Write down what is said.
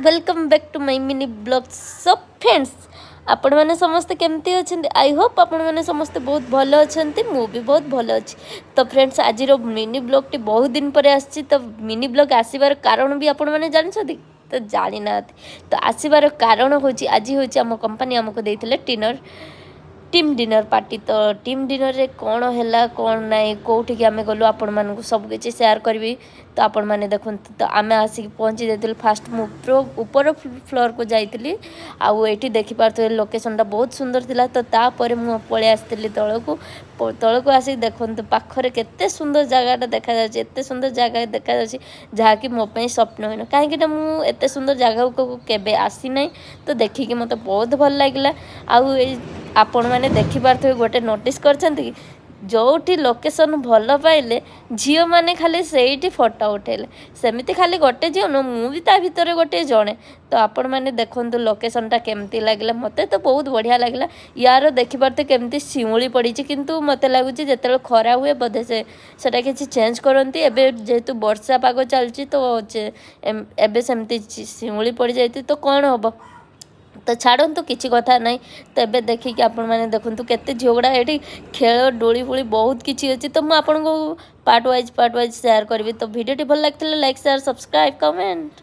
Welcome back to my mini blog. So friends आपण मैंने समस्ते केमती अच्छे आई होप आपण मैंने समस्ते बहुत भल अच्छा मु भी बहुत भल अच्छी। तो फ्रेंड्स आज मिनी ब्लॉग टी बहुत दिन पर आसी। तो मिनी ब्लॉग आसबार कारण भी आपण मैंने जानते तो जानी ना। तो आसबार कारण हूँ आज हूँ आम कंपनी आमको देते टीम डिनर पार्टी। तो टीम डिनर रे कौन है कौन ना कौटिक आम गलु आपण मानक सबकि शेयर करी। तो आपण मैंने देखु तो आम आसिक पहुँची जाइए। फास्ट मु ऊपर फ्लोर को जाइली आठी देखिपे लोकेशनटा बहुत सुंदर थिला। तो तापर मु पलि आसती तल को आसिक देखु पाखरे केते सुंदर जगहटा देखा जाए। एत सुंदर जगह देखा जाए जहाँकि मोपाई स्वप्न हुए कहीं मुझे सुंदर जगह को केबे आसी ना। तो देखिकी मत बहुत भल लगे। आपण मैंने देखिपे गोटे नोटिस कर जोठी लोकेशन भल पाइले झील मैंने खाली से फोटो उठेले सेमती खाली गोटे झील नु मुझे ता भितर गोटे जड़े। तो आपण मैंने देखु लोकेशनटा केमती लगे मत तो बहुत बढ़िया लगे। यार देखिपे केमती शिमुली पड़ी किंतु मत लगुच जो खरा हुए बोधे से किसी चेंज करती एबे जेहेतु वर्षा पाग चलती तो एबे सेमती शिमुली पड़ जाती तो कौन हम। तो छाड़ू तो किसी कथा ना। तो ये देखिए आपण मैंने देखु केते झगड़ा ये खेल डोली फोली बहुत किसी अच्छी। तो मुझे पार्ट वाइज शेयर करी। तो वीडियो भल लगे लाइक शेयर सब्सक्राइब कमेंट।